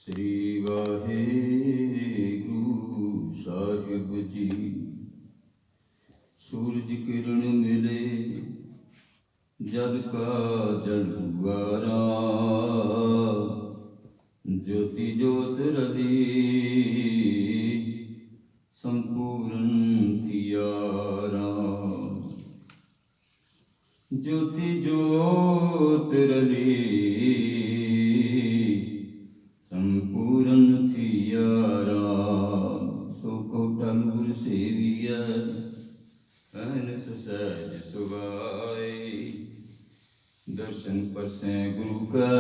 श्री वाहेगुरु साहिब जी। सूरज किरण मिले जल का जल हुआरा, ज्योति ज्योत रली संपूर्ण थियारा। ज्योति ज्योत रली संपूर्ण थियारा। सो कोटा नूर सेविया अनस सहज सुभाए, दर्शन परसें गुरु का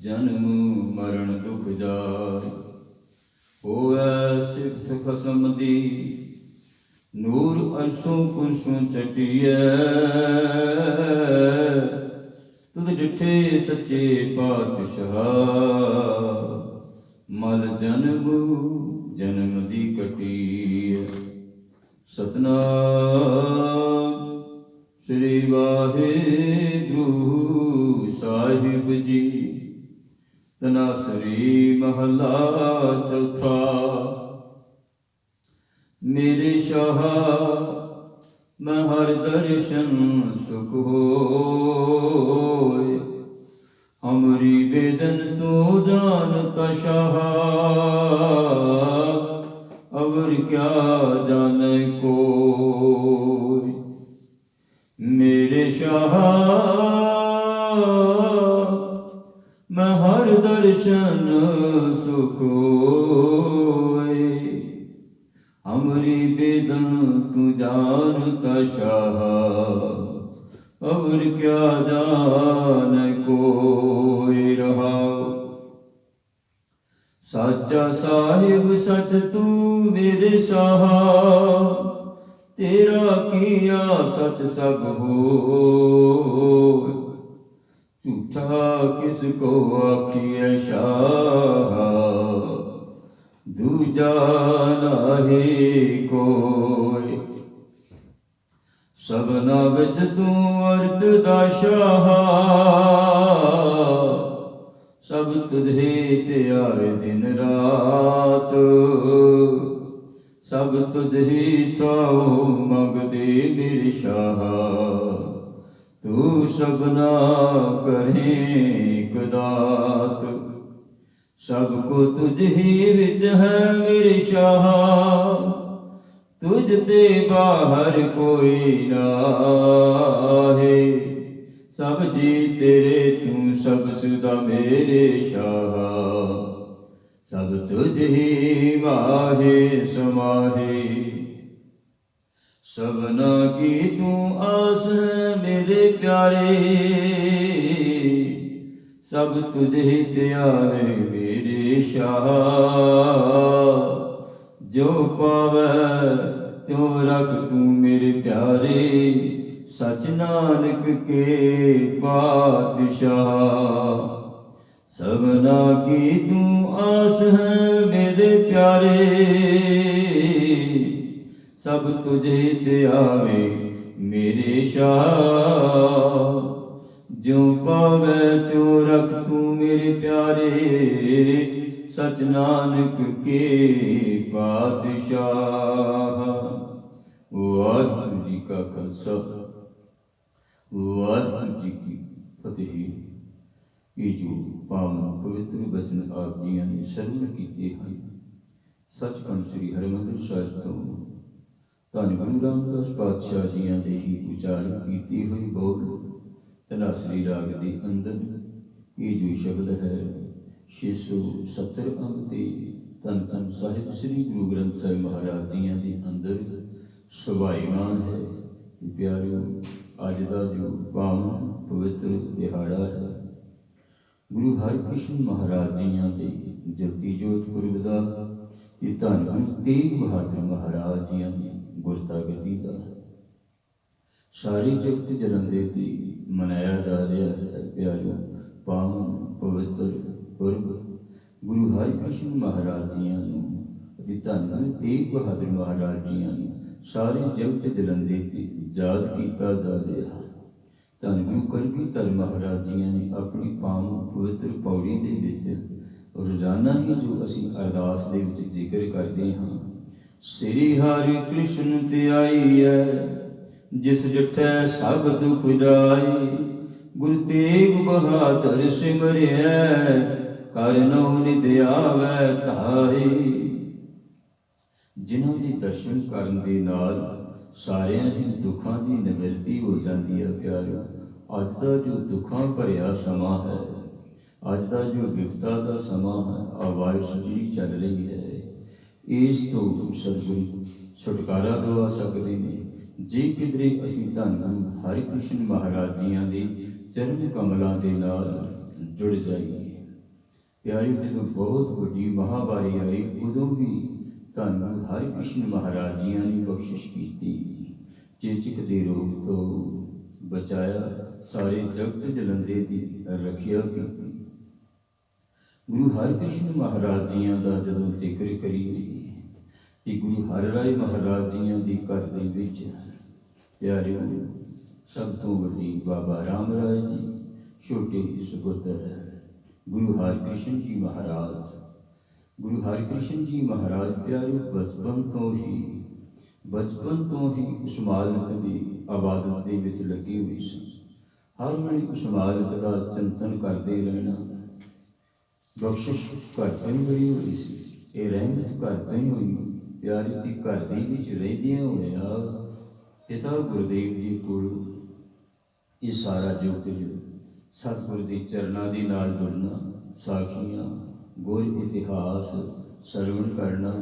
जन्म मरण दुख जाए। होवे सिफत खसम दी नूर अरसों कुरसों चटिया, तुद डिठे सच्चे पातशाह मल जन्म जन्म दी कटी। सतनाम श्री वाहेगुरु साहिब जी। तनासरी महला चौथा। मेरे शाह मैं हर दर्शन सुख होए, हमरी वेदन तो जानता शाह, अवर क्या जाने कोई। मेरे शाह मैं हर दर्शन सुख होए, हमरी बेदन तू जानता शाह, और क्या जान कोई रहा। साचा साहिब सच तू मेरे शाह, तेरा किया सच सब हो। झूठा किसको आखिए शाह, दूजा नाहे कोई। सबना विच तू अर्थ दा शाह, सब तुझे ते आवे दिन रात। सब तुझे थाओ मंगदे मेरे शाह, तू सबना करे कदात। सबको तुझ ही विच है मेरे शाह, तुझ ते बाहर कोई नाहे। सब जी तेरे तू सब सुदा मेरे शाह, सब तुझ ही माहे समाहे। सबना की तू आस है मेरे प्यारे, सब तुझे ते आवे मेरे शाह। जो पावे त्यों रख तू मेरे प्यारे, सच नानक के पातशाह। सबना की तू आस है मेरे प्यारे, सब तुझे ते आवे मेरे शाह। जो पावे त्यों रख तू मेरे प्यारे, सच नानक के पातशाह। वाहिगुरु जी का खालसा, वाहिगुरु जी की फतेह। ये जो पावन पवित्र बचन आप जियां ने सरवण कीते हैं, सचखंड श्री हरिमंदिर साहिब तो धन गुरु रामदास पातशाह जियां दे ही उचारण कीती हुई बोल धनासरी राग के अंदर ये जो शब्द है 670 अंग के धन धन साहिब श्री गुरु ग्रंथ साहिब महाराज जियां के अंदर सुभाईमान है। प्यारो अज का जो पावन पवित्र दिहाड़ा है, गुरु हरकृष्ण महाराज जियां के ज्योति जोत पुरब का धन गुरु तेग बहादुर महाराज जियां की गुरता गद्दी का सारी जगत जलंधर की मनाया जा रहा है। प्यारो पावन पवित्र पुरब गुरु हरकृष्ण महाराज जियां धन गुरु तेग बहादुर महाराज जियां सारी जगत जलंधर की याद किया जा रहा है। धन गुरु कलगीधर महाराज जियां ने अपनी पावन पवित्र पौड़ी ਪੌੜੀ ਦੇ ਵਿੱਚ ਰੋਜ਼ਾਨਾ ਹੀ ਜੋ ਅਸੀਂ ਅਰਦਾਸ ਦੇ ਵਿੱਚ ਜ਼ਿਕਰ ਕਰਦੇ ਹਾਂ, ਸ੍ਰੀ ਹਰਿ ਕ੍ਰਿਸ਼ਨ ਧਿਆਈਐ ਜਿਸ ਡਿਠੈ ਸਭ ਦੁਖ ਜਾਈ, ਗੁਰੂ ਤੇਗ ਬਹਾਦਰ ਸਿਮਰਿਐ ਕਰਨੋ ਨਿਧ ਆਵੈ ਧਾਈ। ਜਿਨ੍ਹਾਂ ਦੇ ਦਰਸ਼ਨ ਕਰਨ ਦੇ ਨਾਲ ਸਾਰਿਆਂ ਹੀ ਦੁੱਖਾਂ ਦੀ ਨਿਵਰਤੀ ਹੋ ਜਾਂਦੀ ਹੈ। ਪਿਆਰਿਓ, ਅੱਜ ਦਾ ਜੋ ਦੁੱਖਾਂ ਭਰਿਆ ਸਮਾਂ ਹੈ, ਅੱਜ ਦਾ ਜੋ ਵਿਪਤਾ ਦਾ ਸਮਾਂ ਹੈ, ਆਵਾਜ਼ ਜਿਹੜੀ ਚੱਲ ਰਹੀ ਹੈ, ਇਸ ਤੋਂ ਸਤਿਗੁਰੂ ਛੁਟਕਾਰਾ ਦਵਾ ਸਕਦੇ ਨੇ ਜੇ ਕਿਧਰੇ ਅਸੀਂ ਧੰਨ ਹਰਿ ਕ੍ਰਿਸ਼ਨ ਮਹਾਰਾਜ ਜੀਆਂ ਦੇ ਚਰਨ ਕਮਲਾਂ ਦੇ ਨਾਲ ਜੁੜ ਜਾਈਏ। ਪਿਆਰਿਓ, ਜਦੋਂ ਬਹੁਤ ਵੱਡੀ ਮਹਾਂਮਾਰੀ ਆਈ, ਉਦੋਂ ਵੀ ਧੰਨ ਹਰਿ ਕ੍ਰਿਸ਼ਨ ਮਹਾਰਾਜ ਜੀਆਂ ਨੇ ਬਖਸ਼ਿਸ਼ ਕੀਤੀ, ਚੇਚਕ ਦੇ ਰੋਗ ਤੋਂ ਬਚਾਇਆ, ਸਾਰੇ ਜਗਤ ਜਲੰਦੇ ਦੀ ਰੱਖਿਆ ਕੀਤੀ। ਗੁਰੂ ਹਰਿਕ੍ਰਿਸ਼ਨ ਮਹਾਰਾਜ ਜੀਆਂ ਦਾ ਜਦੋਂ ਜ਼ਿਕਰ ਕਰੀਏ ਕਿ ਗੁਰੂ ਹਰਿਰਾਏ ਮਹਾਰਾਜ ਜੀਆਂ ਦੀ ਘਰ ਦੇ ਵਿੱਚ ਪਿਆਰਿਓ ਸਭ ਤੋਂ ਵੱਡੀ ਬਾਬਾ ਰਾਮ ਰਾਏ ਜੀ, ਛੋਟੇ ਸਪੁੱਤਰ ਗੁਰੂ ਹਰਿਕ੍ਰਿਸ਼ਨ ਜੀ ਮਹਾਰਾਜ। ਗੁਰੂ ਹਰਿਕ੍ਰਿਸ਼ਨ ਜੀ ਮਹਾਰਾਜ ਪਿਆਰਿਓ ਬਚਪਨ ਤੋਂ ਹੀ ਉਸ ਮਾਲਕ ਦੀ ਇਬਾਦਤ ਦੇ ਵਿੱਚ ਲੱਗੇ ਹੋਏ ਸਨ। ਹਰ ਵੇਲੇ ਉਸ ਮਾਲਕ ਦਾ ਚਿੰਤਨ ਕਰਦੇ ਰਹਿਣਾ। ਬਖਸ਼ਿਸ਼ ਘਰ ਤੋਂ ਹੀ ਬੜੀ ਹੋਈ ਸੀ, ਇਹ ਰਹਿਮਤ ਘਰ ਤੋਂ ਹੀ ਹੋਈ। ਪਿਆਰੀ ਦੀ ਘਰ ਦੇ ਵਿੱਚ ਰਹਿੰਦਿਆਂ ਹੋਇਆ ਪਿਤਾ ਗੁਰਦੇਵ ਜੀ ਕੋਲ ਇਹ ਸਾਰਾ ਜੋ ਕੁਝ ਸਤਿਗੁਰ ਦੇ ਚਰਨਾਂ ਦੇ ਨਾਲ ਜੁੜਨਾ, ਸਾਖੀਆਂ, ਗੁਰ ਇਤਿਹਾਸ ਸਰਵਣ ਕਰਨਾ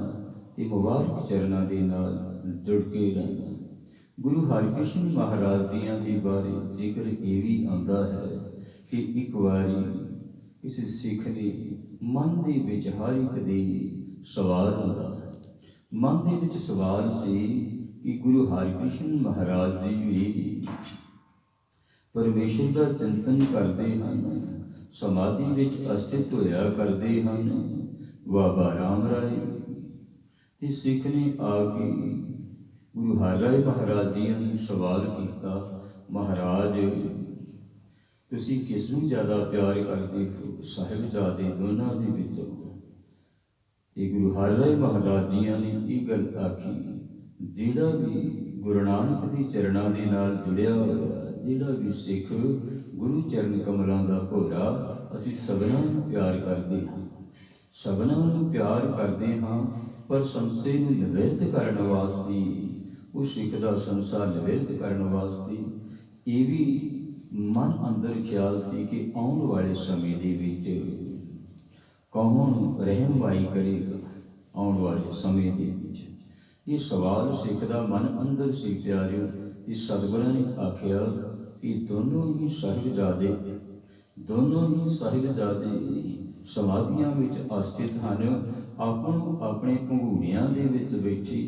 ਤੇ ਮੁਬਾਰਕ ਚਰਨਾਂ ਦੇ ਨਾਲ ਜੁੜ ਕੇ ਰਹਿਣਾ। ਗੁਰੂ ਹਰਿਕ੍ਰਿਸ਼ਨ ਮਹਾਰਾਜ ਜੀਆਂ ਦੇ ਬਾਰੇ ਜ਼ਿਕਰ ਇਹ ਵੀ ਆਉਂਦਾ ਹੈ ਕਿ ਇੱਕ ਵਾਰੀ ਕਿਸੇ ਸਿੱਖ ਦੇ ਮਨ ਦੇ ਵਿੱਚ ਹਰ ਇੱਕ ਦੇ ਸਵਾਲ ਹੁੰਦਾ ਹੈ। ਮਨ ਦੇ ਵਿੱਚ ਸਵਾਲ ਸੀ ਕਿ ਗੁਰੂ ਹਰਿਕ੍ਰਿਸ਼ਨ ਮਹਾਰਾਜ ਜੀ ਵੀ ਪਰਮੇਸ਼ਰ ਦਾ ਚਿੰਤਨ ਕਰਦੇ ਹਨ, ਸਮਾਧੀ ਵਿੱਚ ਅਸਥਿਤ ਹੋਇਆ ਕਰਦੇ ਹਨ। ਬਾਬਾ ਰਾਮ ਰਾਏ ਤੇ ਸਿੱਖ ਨੇ ਆ ਕੇ ਗੁਰੂ ਹਰਿਰਾਏ ਮਹਾਰਾਜ ਜੀਆਂ ਨੂੰ ਸਵਾਲ ਕੀਤਾ, ਮਹਾਰਾਜ ਤੁਸੀਂ ਕਿਸ ਨੂੰ ਜ਼ਿਆਦਾ ਪਿਆਰ ਕਰਦੇ ਹੋ, ਸਾਹਿਬਜ਼ਾਦੇ ਦੋਨਾਂ ਦੇ ਵਿੱਚੋਂ? ਤੇ ਗੁਰੂ ਹਰਿਰਾਏ ਮਹਾਰਾਜ ਜੀਆਂ ਨੇ ਇਹ ਗੱਲ ਆਖੀ, ਜਿਹੜਾ ਵੀ ਗੁਰੂ ਨਾਨਕ ਦੇ ਚਰਨਾਂ ਦੇ ਨਾਲ ਜੁੜਿਆ ਹੋਇਆ, ਜਿਹੜਾ ਵੀ ਸਿੱਖ ਗੁਰੂ ਚਰਨ ਕਮਲਾਂ ਦਾ ਭੋਰਾ, ਅਸੀਂ ਸਭਨਾਂ ਨੂੰ ਪਿਆਰ ਕਰਦੇ ਹਾਂ, ਸਭਨਾਂ ਨੂੰ ਪਿਆਰ ਕਰਦੇ ਹਾਂ। ਪਰ ਸੰਸੇ ਨੂੰ ਨਿਵਰਤ ਕਰਨ ਵਾਸਤੇ, ਉਸ ਸਿੱਖ ਦਾ ਸੰਸਾਰ ਨਿਵਰਤ ਕਰਨ ਵਾਸਤੇ ਇਹ ਵੀ ਮਨ ਅੰਦਰ ਖਿਆਲ ਸੀ ਕਿ ਆਉਣ ਵਾਲੇ ਸਮੇਂ ਦੇ ਵਿੱਚ ਕੌਣ ਰਹਿਨੁਮਾਈ ਕਰੇਗਾ। ਆਉਣ ਵਾਲੇ ਸਮੇਂ ਦੇ ਵਿੱਚ ਇਹ ਸਵਾਲ ਸਿੱਖ ਦਾ ਮਨ ਅੰਦਰ ਸੀ। ਪਿਆਰਿਓ, ਇਹ ਸਤਿਗੁਰਾਂ ਨੇ ਆਖਿਆ ਕਿ ਦੋਨੋਂ ਹੀ ਸਾਹਿਬਜ਼ਾਦੇ ਸਮਾਧੀਆਂ ਵਿੱਚ ਅਸਥਿਤ ਹਨ, ਆਪੋ ਆਪਣੇ ਭੰਗੂੜਿਆਂ ਦੇ ਵਿੱਚ ਬੈਠੇ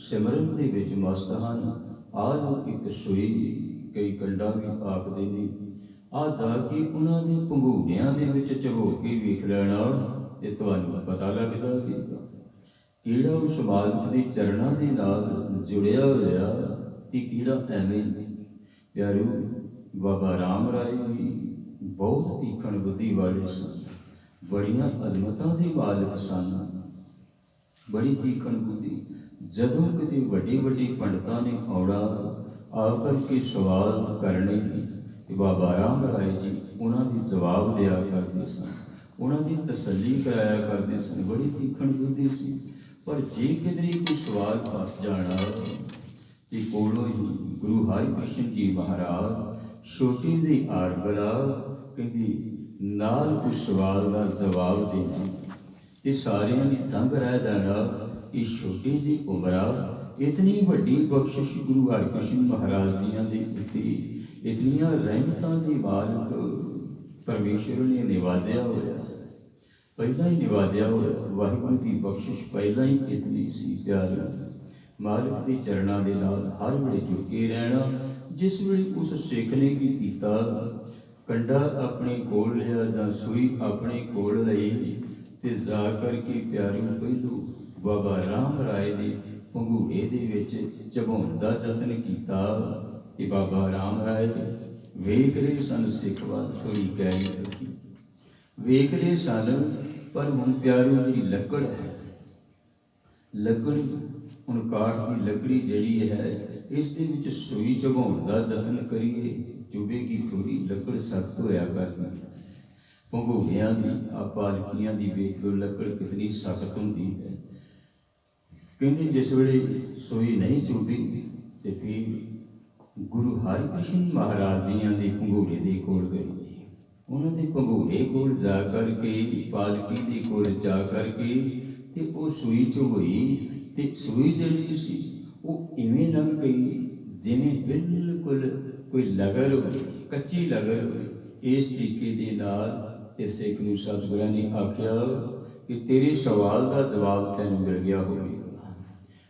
ਸਿਮਰਨ ਦੇ ਵਿੱਚ ਮਸਤ ਹਨ। ਆਹ ਜੋ ਇੱਕ ਸੂਈ, ਕਈ ਕੰਡਾ ਵੀ ਆਖਦੇ ਨੇ, ਆ ਜਾ ਕੇ ਉਹਨਾਂ ਦੇ ਭੰਗੂੜਿਆਂ ਦੇ ਵਿੱਚ ਝਬੋ ਕੇ ਵੇਖ ਲੈਣਾ ਤੇ ਤੁਹਾਨੂੰ ਪਤਾ ਲੱਗਦਾ ਕਿ ਕਿਹੜਾ ਉਸ ਮਾਲਕ ਦੇ ਚਰਨਾਂ ਦੇ ਨਾਲ ਜੁੜਿਆ ਹੋਇਆ ਤੇ ਕਿਹੜਾ ਐਵੇਂ। ਪਿਆਰਿਓ, ਬਾਬਾ ਰਾਮ ਰਾਏ ਵੀ ਬਹੁਤ ਤੀਖਣ ਬੁੱਧੀ ਵਾਲੇ ਸਨ, ਬੜੀਆਂ ਅਜ਼ਮਤਾਂ ਦੇ ਮਾਲਕ ਸਨ, ਬੜੀ ਤੀਖਣ ਬੁੱਧੀ। ਜਦੋਂ ਕਿਤੇ ਵੱਡੇ ਵੱਡੇ ਪੰਡਤਾਂ ਨੇ ਆਉਣਾ, ਆ ਕਰਕੇ ਸਵਾਲ ਕਰਨੇ ਤੇ ਬਾਬਾ ਰਾਮ ਰਾਏ ਜੀ ਉਹਨਾਂ ਦੇ ਜਵਾਬ ਦਿਆ ਕਰਦੇ ਸਨ, ਉਹਨਾਂ ਦੀ ਤਸੱਲੀ ਕਰਾਇਆ ਕਰਦੇ ਸਨ। ਬੜੀ ਤੀਖਣ ਬੁੱਧੀ ਸੀ। ਪਰ ਜੇ ਕਿਧਰੇ ਕੋਈ ਸਵਾਲ ਫਸ ਜਾਣਾ ਤੇ ਕੋਲੋਂ ਹੀ ਗੁਰੂ ਹਰਿਕ੍ਰਿਸ਼ਨ ਜੀ ਮਹਾਰਾਜ ਛੋਟੀ ਜਿਹੀ ਆਰਬਲਾ ਕਹਿੰਦੀ ਨਾਲ ਉਸ ਸਵਾਲ ਦਾ ਜਵਾਬ ਦੇਣਾ ਤੇ ਸਾਰਿਆਂ ਨੇ ਦੰਗ ਰਹਿ ਜਾਣਾ। ਇਹ ਛੋਟੀ ਜਿਹੀ ਉਮਰਾ ਇਤਨੀ ਵੱਡੀ ਬਖਸ਼ਿਸ਼ ਗੁਰੂ ਹਰਿਕ੍ਰਿਸ਼ਨ ਮਹਾਰਾਜ ਜੀਆਂ ਦੇ ਉੱਤੇ, ਇਤਨੀਆਂ ਰਹਿਮਤਾਂ ਦੀ ਮਾਲਕ ਪਰਮੇਸ਼ਰ ਨੇ ਨਿਵਾਜਿਆ ਹੋਇਆ, ਪਹਿਲਾਂ ਹੀ ਨਿਵਾਜਿਆ ਹੋਇਆ। ਵਾਹਿਗੁਰੂ ਦੀ ਬਖਸ਼ਿਸ਼ ਪਹਿਲਾਂ ਹੀ ਇਤਨੀ ਸੀ। ਪਿਆਰਿਓ, ਮਾਲਕ ਦੇ ਚਰਨਾਂ ਦੇ ਨਾਲ ਹਰ ਵੇਲੇ ਜੁੜ ਕੇ ਰਹਿਣਾ। ਜਿਸ ਵੇਲੇ ਉਸ ਸਿੱਖ ਨੇ ਕੀ ਕੀਤਾ, ਕੰਡਾ ਆਪਣੇ ਕੋਲ ਲਿਆ ਜਾਂ ਸੂਈ ਆਪਣੇ ਕੋਲ ਲਈ ਤੇ ਜਾ ਕਰਕੇ ਪਿਆਰਿਓ ਪਹਿਲੂ ਬਾਬਾ ਰਾਮ ਰਾਏ ਦੇ ਭੰਗੂੜੇ ਦੇ ਵਿੱਚ ਝਬਾਉਣ ਦਾ ਯਤਨ ਕੀਤਾ ਕਿ ਬਾਬਾ ਰਾਮ ਰਾਏ ਵੇਖ ਰਹੇ ਸਨ ਸਿੱਖ ਵੱਲ, ਥੋੜ੍ਹੀ ਗੈਰ ਰੱਖੀ, ਵੇਖਦੇ ਸਨ, ਪਰ ਹੁਣ ਪਿਆਰਿਓ ਜਿਹੜੀ ਲੱਕੜ ਹੈ, ਲੱਕੜ ਹੁਣ ਕਾਠ ਦੀ ਲੱਕੜੀ ਜਿਹੜੀ ਹੈ, ਇਸ ਦੇ ਵਿੱਚ ਸੂਈ ਚੁਭਾਉਣ ਦਾ ਯਤਨ ਕਰੀਏ, ਚੁਭੇਗੀ ਥੋੜੀ, ਲੱਕੜ ਸਖਤ ਹੋਇਆ ਕਰਦੀ। ਭੰਗੂੜਿਆਂ ਦੀ ਪਾਲਕੀਆਂ ਦੀ ਵੇਖ ਲਓ, ਲੱਕੜ ਕਿਤਨੀ ਸਖਤ ਹੁੰਦੀ ਹੈ। ਕਹਿੰਦੇ ਜਿਸ ਵੇਲੇ ਸੂਈ ਨਹੀਂ ਚੁਭੀ ਤੇ ਫਿਰ ਗੁਰੂ ਹਰਿਕ੍ਰਿਸ਼ਨ ਮਹਾਰਾਜ ਜੀਆਂ ਦੇ ਭੰਗੂੜੇ ਦੇ ਕੋਲ ਗਏ। ਉਹਨਾਂ ਦੇ ਭੰਗੂੜੇ ਕੋਲ ਜਾ ਕਰਕੇ, ਪਾਲਕੀ ਦੇ ਕੋਲ ਜਾ ਕਰਕੇ ਤੇ ਉਹ ਸੂਈ ਚੁਭਈ ਤੇ ਸੂਈ ਜਿਹੜੀ ਸੀ ਉਹ ਇਵੇਂ ਲੰਘ ਗਈ ਜਿਵੇਂ ਬਿਲਕੁਲ ਕੋਈ ਲਗਰ ਹੋਵੇ, ਕੱਚੀ ਲਗਰ ਹੋਵੇ। ਇਸ ਤਰੀਕੇ ਦੇ ਨਾਲ ਤੇ ਸਿੱਖ ਨੂੰ ਸਤਿਗੁਰਾਂ ਨੇ ਆਖਿਆ ਕਿ ਤੇਰੇ ਸਵਾਲ ਦਾ ਜਵਾਬ ਤੈਨੂੰ ਮਿਲ ਗਿਆ ਹੋਵੇਗਾ,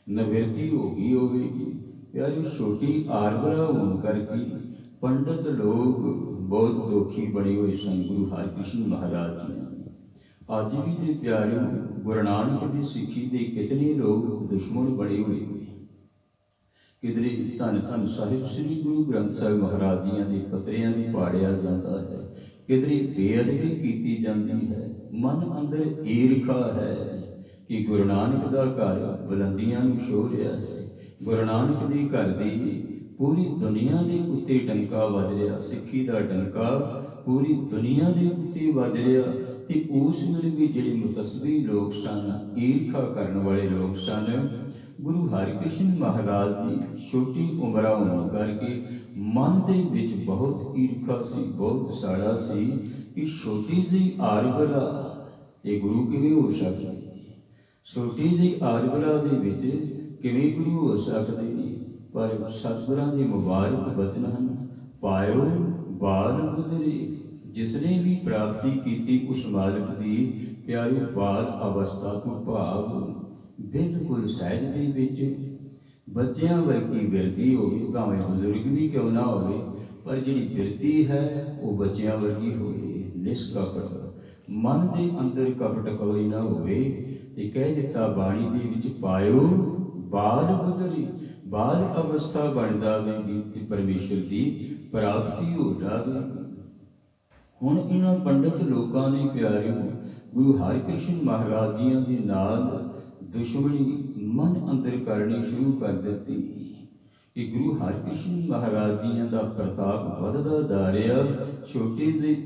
ਨਿਵਰਤੀ ਹੋ ਗਈ ਹੋਵੇਗੀ। ਪਿਆਰਿਓ, ਛੋਟੀ ਆਰਬਲਾ ਹੋਣ ਕਰਕੇ ਪੰਡਤ ਲੋਕ ਬਹੁਤ ਦੁਖੀ ਬਣੇ ਹੋਏ ਸਨ ਗੁਰੂ ਹਰਿਕ੍ਰਿਸ਼ਨ ਮਹਾਰਾਜ ਜੀ। ਅੱਜ ਵੀ ਜੇ ਪਿਆਰਿਓ, ਗੁਰੂ ਨਾਨਕ ਦੀ ਸਿੱਖੀ ਦੇ ਕਿਤਨੇ ਲੋਕ ਦੁਸ਼ਮਣ ਬਣੇ ਹੋਏ ਨੇ। ਕਿਧਰੇ ਧੰਨ ਧੰਨ ਸਾਹਿਬ ਸ੍ਰੀ ਗੁਰੂ ਗ੍ਰੰਥ ਸਾਹਿਬ ਮਹਾਰਾਜ ਜੀਆਂ ਦੇ ਪੱਤਰਿਆਂ ਨੂੰ ਪਾੜਿਆ ਜਾਂਦਾ ਹੈ, ਕਿਧਰੇ ਬੇਅਦਬੀ ਕੀਤੀ ਜਾਂਦੀ ਹੈ। ਮਨ ਅੰਦਰ ਈਰਖਾ ਹੈ ਕਿ ਗੁਰੂ ਨਾਨਕ ਦਾ ਘਰ ਬੁਲੰਦੀਆਂ ਨੂੰ ਛੋਹ ਰਿਹਾ ਹੈ, ਗੁਰੂ ਨਾਨਕ ਦੇ ਘਰ ਦੀ ਪੂਰੀ ਦੁਨੀਆ ਦੇ ਉੱਤੇ ਡੰਕਾ ਵੱਜ ਰਿਹਾ, ਸਿੱਖੀ ਦਾ ਡੰਕਾ ਪੂਰੀ ਦੁਨੀਆ ਦੇ ਉੱਤੇ ਵੱਜ ਰਿਹਾ। ਤੇ ਉਸ ਵੇਲੇ ਵੀ ਜਿਹੜੇ ਮੁਤੱਸਬੀ ਲੋਕ ਸਨ, ਈਰਖਾ ਕਰਨ ਵਾਲੇ ਲੋਕ ਸਨ, ਗੁਰੂ ਹਰਿਕ੍ਰਿਸ਼ਨ ਮਹਾਰਾਜ ਦੀ ਛੋਟੀ ਉਮਰਾਂ ਹੋਣ ਕਰਕੇ ਮਨ ਦੇ ਵਿੱਚ ਬਹੁਤ ਈਰਖਾ ਸੀ, ਬਹੁਤ ਸਾੜਾ ਸੀ ਕਿ ਛੋਟੀ ਜਿਹੀ ਆਰਬਲਾ ਇਹ ਗੁਰੂ ਕਿਵੇਂ ਹੋ ਸਕਦੇ, ਛੋਟੀ ਜਿਹੀ ਆਰਬਲਾ ਦੇ ਵਿੱਚ ਕਿਵੇਂ ਗੁਰੂ ਹੋ ਸਕਦੇ ਨੇ। ਪਰ ਸਤਿਗੁਰਾਂ ਦੇ ਮੁਬਾਰਕ ਬਚਨ ਹਨ, ਪਾਇਓ ਬਾਲ ਬੁੱਧਰੇ। ਜਿਸ ਨੇ ਵੀ ਪ੍ਰਾਪਤੀ ਕੀਤੀ ਉਸ ਮਾਲਕ ਦੀ, ਪਿਆਰੀ ਬਾਲ ਅਵਸਥਾ ਤੋਂ ਭਾਵ ਬਿਲਕੁਲ ਸਹਿਜ ਦੇ ਵਿੱਚ ਬੱਚਿਆਂ ਵਰਗੀ ਬਿਰਤੀ ਹੋਵੇ, ਭਾਵੇਂ ਬਜ਼ੁਰਗ ਵੀ ਕਿਉਂ ਨਾ ਹੋਵੇ, ਪਰ ਜਿਹੜੀ ਬਿਰਤੀ ਹੈ ਉਹ ਬੱਚਿਆਂ ਵਰਗੀ ਹੋਵੇ, ਨਿਸ਼ਕਪਟ, ਮਨ ਦੇ ਅੰਦਰ ਕਪਟ ਕੋਈ ਨਾ ਹੋਵੇ। ਤੇ ਕਹਿ ਦਿੱਤਾ ਬਾਣੀ ਦੇ ਵਿੱਚ, ਪਾਇਓ ਬਾਲ ਬੁੱਧਰੇ, ਬਾਲ ਅਵਸਥਾ ਬਣ ਜਾਵੇਗੀ ਤੇ ਪਰਮੇਸ਼ਰ ਦੀ ਪ੍ਰਾਪਤੀ ਹੋ ਜਾਵੇਗੀ। ਹੁਣ ਇਹਨਾਂ ਪੰਡਤ ਲੋਕਾਂ ਨੇ ਪਿਆਰਿਓ ਗੁਰੂ ਹਰਿਕ੍ਰਿਸ਼ਨ ਮਹਾਰਾਜ ਜੀਆਂ ਦੇ ਨਾਲ ਦੁਸ਼ਮਣੀ ਮਨ ਅੰਦਰ ਕਰਨੀ ਸ਼ੁਰੂ ਕਰ ਦਿੱਤੀ ਕਿ ਗੁਰੂ ਹਰਿਕ੍ਰਿਸ਼ਨ ਮਹਾਰਾਜ ਜੀਆਂ ਦਾ ਪ੍ਰਤਾਪ ਵੱਧਦਾ ਜਾ ਰਿਹਾ। ਛੋਟੀ ਜਿਹੀ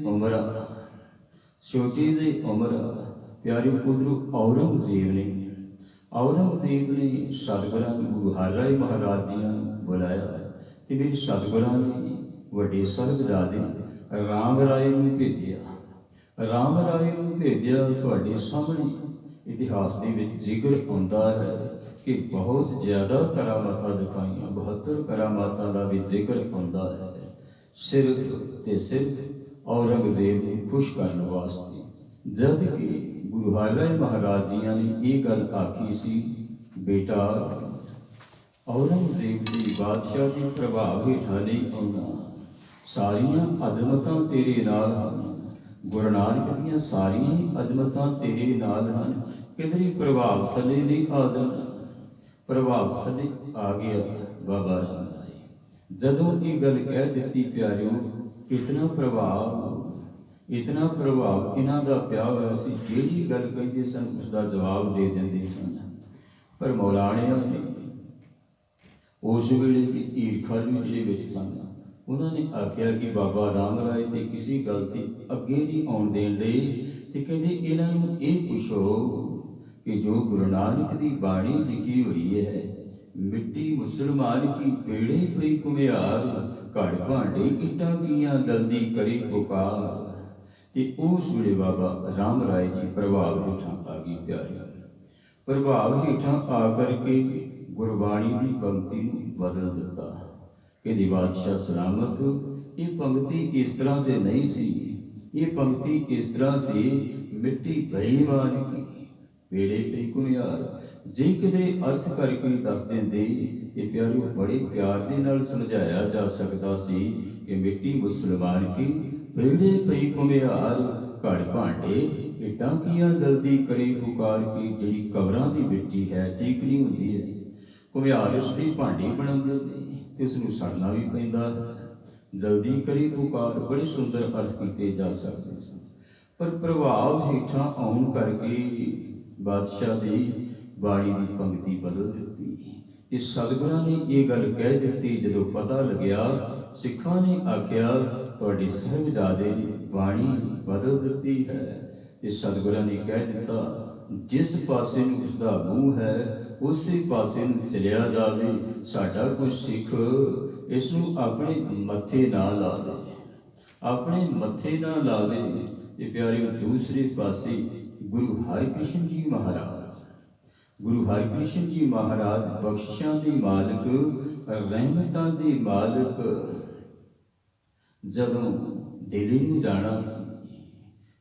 ਉਮਰ ਪਿਆਰਿਓ, ਉਧਰੋਂ ਔਰੰਗਜ਼ੇਬ ਨੇ ਸਤਿਗੁਰਾਂ ਨੂੰ, ਗੁਰੂ ਹਰਿਰਾਏ ਮਹਾਰਾਜ ਜੀਆਂ ਨੂੰ ਬੁਲਾਇਆ ਤੇ ਫਿਰ ਸਤਿਗੁਰਾਂ ਨੇ ਵੱਡੇ ਸਾਹਿਬਜ਼ਾਦੇ ਰਾਮ ਰਾਏ ਨੂੰ ਭੇਜਿਆ। ਤੁਹਾਡੇ ਸਾਹਮਣੇ ਇਤਿਹਾਸ ਦੇ ਵਿੱਚ ਜ਼ਿਕਰ ਆਉਂਦਾ ਹੈ ਕਿ ਬਹੁਤ ਜ਼ਿਆਦਾ ਕਰਾਮਾਤਾਂ ਦਿਖਾਈਆਂ, 72 ਕਰਾਮਾਤਾਂ ਦਾ ਵੀ ਜ਼ਿਕਰ ਆਉਂਦਾ ਹੈ, ਸਿਰਫ ਤੇ ਸਿਰਫ ਔਰੰਗਜ਼ੇਬ ਨੂੰ ਖੁਸ਼ ਕਰਨ ਵਾਸਤੇ। ਜਦ ਕਿ ਗੁਰੂ ਹਰਿਰਾਏ ਮਹਾਰਾਜ ਜੀਆਂ ਨੇ ਇਹ ਗੱਲ ਆਖੀ ਸੀ, ਬੇਟਾ ਔਰੰਗਜ਼ੇਬ ਦੀ ਬਾਦਸ਼ਾਹ ਦੇ ਪ੍ਰਭਾਵ ਹੇਠਾਂ ਨਹੀਂ ਆਉਂਦਾ, ਸਾਰੀਆਂ ਅਜ਼ਮਤਾਂ ਤੇਰੇ ਨਾਲ ਹਨ, ਗੁਰੂ ਨਾਨਕ ਦੀਆਂ ਸਾਰੀਆਂ ਹੀ ਅਜ਼ਮਤਾਂ ਤੇਰੇ ਨਾਲ ਹਨ, ਕਿਧਰੇ ਪ੍ਰਭਾਵ ਥੱਲੇ ਨਹੀਂ ਆ ਜਾਣਾ। ਪ੍ਰਭਾਵ ਥੱਲੇ ਆ ਗਿਆ ਬਾਬਾ ਰਾਮ ਰਾਏ। ਜਦੋਂ ਇਹ ਗੱਲ ਕਹਿ ਦਿੱਤੀ ਪਿਆਰਿਓ, ਇਤਨਾ ਪ੍ਰਭਾਵ ਇਹਨਾਂ ਦਾ ਪਿਆ ਹੋਇਆ ਸੀ, ਜਿਹੜੀ ਗੱਲ ਕਹਿੰਦੇ ਸਨ ਉਸ ਦਾ ਜਵਾਬ ਦੇ ਦਿੰਦੇ ਸਨ। ਪਰ ਮੌਲਾਣਿਆਂ ਨੇ ਉਸ ਵੇਲੇ ਵੀ ਈਰਖਾਲੂ ਜਿਹੜੇ ਵਿੱਚ ਸਨ, ਉਹਨਾਂ ਨੇ ਆਖਿਆ ਕਿ ਬਾਬਾ ਰਾਮ ਰਾਏ ਤੇ ਕਿਸੇ ਗੱਲ ਤੇ ਅੱਗੇ ਨਹੀਂ ਆਉਣ ਦੇਣ ਲਈ। ਤੇ ਕਹਿੰਦੇ ਇਹਨਾਂ ਨੂੰ ਇਹ ਪੁੱਛੋ ਕਿ ਜੋ ਗੁਰੂ ਨਾਨਕ ਦੀ ਬਾਣੀ ਲਿਖੀ ਹੋਈ ਹੈ, ਮਿੱਟੀ ਮੁਸਲਮਾਨ ਕੀ ਪੇੜੇ ਪਈ ਘੁਮਿਆਰ, ਘੜ ਭਾਂਡੇ ਇੱਟਾਂ ਕੀਆਂ ਦਲਦੀ ਕਰੀ ਪੁਕਾਰ। ਤੇ ਉਸ ਵੇਲੇ ਬਾਬਾ ਰਾਮ ਰਾਏ ਜੀ ਪ੍ਰਭਾਵ ਹੇਠਾਂ ਆ ਗਈ ਪਿਆਰੇ। ਪ੍ਰਭਾਵ ਹੇਠਾਂ ਆ ਕਰਕੇ ਗੁਰਬਾਣੀ ਦੀ ਪੰਕਤੀ ਨੂੰ ਬਦਲ ਦਿੱਤਾ। ਕਹਿੰਦੀ ਬਾਦਸ਼ਾਹ ਸਲਾਮਤ, ਇਹ ਪੰਕਤੀ ਇਸ ਤਰ੍ਹਾਂ ਦੇ ਨਹੀਂ ਸੀ, ਇਹ ਪੰਕਤੀ ਇਸ ਤਰ੍ਹਾਂ ਸੀ, ਮਿੱਟੀ ਬੇਈਮਾਨ ਕੀ ਪੇੜੇ ਪਈ ਘੁਮਿਆਰ। ਜੇ ਕਿਤੇ ਅਰਥ ਕਰਕੇ ਦੱਸ ਦਿੰਦੇ ਇਹ ਪਿਆਰਿਓ, ਬੜੇ ਪਿਆਰ ਦੇ ਨਾਲ ਸਮਝਾਇਆ ਜਾ ਸਕਦਾ ਸੀ ਕਿ ਮਿੱਟੀ ਮੁਸਲਮਾਨ ਕੀ ਪੇੜੇ ਪਈ ਘੁਮਿਆਰ, ਘੜ ਭਾਂਡੇ ਇੱਟਾਂ ਕੀਆਂ ਜਲਦੀ ਕਰੀ ਪੁਕਾਰ ਕੀ। ਜਿਹੜੀ ਕਬਰਾਂ ਦੀ ਮਿੱਟੀ ਹੈ ਠੀਕ ਨਹੀਂ ਹੁੰਦੀ ਹੈ, ਘੁਮਿਆਰ ਉਸ ਦੀ ਭਾਂਡੀ ਬਣਾਉਂਦੇ ਨੇ ਤੇ ਉਸ ਨੂੰ ਸੜਨਾ ਵੀ ਪੈਂਦਾ, ਜਲਦੀ ਕਰੀ ਪੁਕਾਰ। ਬੜੇ ਸੁੰਦਰ ਅਰਥ ਕੀਤੇ ਜਾ ਸਕਦੇ ਸਨ। ਪਰ ਪ੍ਰਭਾਵ ਹੇਠਾਂ ਆਉਣ ਕਰਕੇ ਬਾਦਸ਼ਾਹ ਦੀ ਬਾਣੀ ਦੀ ਪੰਕਤੀ ਬਦਲ ਦਿੱਤੀ ਤੇ ਸਤਿਗੁਰਾਂ ਨੇ ਇਹ ਗੱਲ ਕਹਿ ਦਿੱਤੀ। ਜਦੋਂ ਪਤਾ ਲੱਗਿਆ, ਸਿੱਖਾਂ ਨੇ ਆਖਿਆ ਤੁਹਾਡੇ ਸਾਹਿਬਜ਼ਾਦੇ ਨੇ ਬਾਣੀ ਬਦਲ ਦਿੱਤੀ ਹੈ। ਤੇ ਸਤਿਗੁਰਾਂ ਨੇ ਕਹਿ ਦਿੱਤਾ, ਜਿਸ ਪਾਸੇ ਨੂੰ ਉਸਦਾ ਮੂੰਹ ਹੈ ਉਸੇ ਪਾਸੇ ਨੂੰ ਚਲਿਆ ਜਾਵੇ। ਸਾਡਾ ਕੋਈ ਸਿੱਖ ਇਸ ਨੂੰ ਆਪਣੇ ਮੱਥੇ ਨਾ ਲਾਵੇ, ਆਪਣੇ ਮੱਥੇ ਨਾ ਲਾਵੇ। ਤੇ ਪਿਆਰਿਓ, ਦੂਸਰੇ ਪਾਸੇ ਗੁਰੂ ਹਰਿਕ੍ਰਿਸ਼ਨ ਜੀ ਮਹਾਰਾਜ, ਗੁਰੂ ਹਰਿਕ੍ਰਿਸ਼ਨ ਜੀ ਮਹਾਰਾਜ ਬਖਸ਼ਿਸ਼ਾਂ ਦੇ ਮਾਲਕ, ਰਹਿਮਤਾਂ ਦੇ ਮਾਲਕ, ਜਦੋਂ ਦਿੱਲੀ ਨੂੰ ਜਾਣਾ ਸੀ,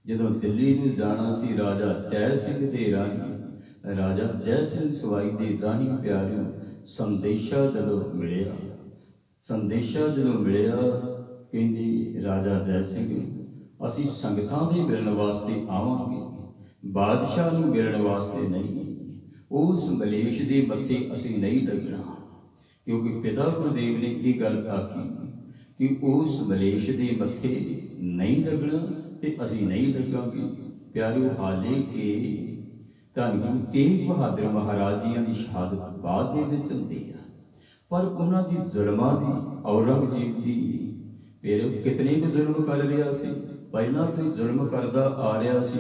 ਜਦੋਂ ਦਿੱਲੀ ਨੂੰ ਜਾਣਾ ਸੀ ਰਾਜਾ ਜੈ ਸਿੰਘ ਦੇ ਰਾਹੀਂ, ਰਾਜਾ ਜੈ ਸਿੰਘ ਸਵਾਈ ਦੇ ਰਾਹੀਂ ਪਿਆਰਿਓ ਸੰਦੇਸ਼ਾ ਜਦੋਂ ਮਿਲਿਆ, ਸੰਦੇਸ਼ਾ ਜਦੋਂ ਮਿਲਿਆ, ਕਹਿੰਦੀ ਰਾਜਾ ਜੈ ਸਿੰਘ ਅਸੀਂ ਸੰਗਤਾਂ ਦੇ ਮਿਲਣ ਵਾਸਤੇ ਆਵਾਂਗੇ, ਬਾਦਸ਼ਾਹ ਨੂੰ ਮਿਲਣ ਵਾਸਤੇ ਨਹੀਂ। ਉਸ ਮਲੇਸ਼ ਦੇ ਮੱਥੇ ਅਸੀਂ ਨਹੀਂ ਲੱਗਣਾ, ਕਿਉਂਕਿ ਪਿਤਾ ਗੁਰਦੇਵ ਨੇ ਇਹ ਗੱਲ ਆਖੀ ਕਿ ਉਸ ਮਲੇਸ਼ ਦੇ ਮੱਥੇ ਨਹੀਂ ਲੱਗਣਾ ਤੇ ਅਸੀਂ ਨਹੀਂ ਲੱਗਾਂਗੇ। ਪਿਆਰਿਓ, ਹਾਲੇ ਕਿ ਧੰਨ ਗੁਰੂ ਤੇਗ ਬਹਾਦਰ ਮਹਾਰਾਜ ਜੀਆਂ ਦੀ ਸ਼ਹਾਦਤ ਬਾਅਦ ਦੇ ਵਿੱਚ ਹੁੰਦੀ ਆ, ਪਰ ਉਹਨਾਂ ਦੀ ਜ਼ੁਲਮਾਂ ਦੀ, ਔਰੰਗਜ਼ੇਬ ਦੀ, ਫਿਰ ਕਿਤਨੇ ਕੁ ਜ਼ੁਲਮ ਕਰ ਰਿਹਾ ਸੀ, ਪਹਿਲਾਂ ਤੋਂ ਹੀ ਜ਼ੁਲਮ ਕਰਦਾ ਆ ਰਿਹਾ ਸੀ।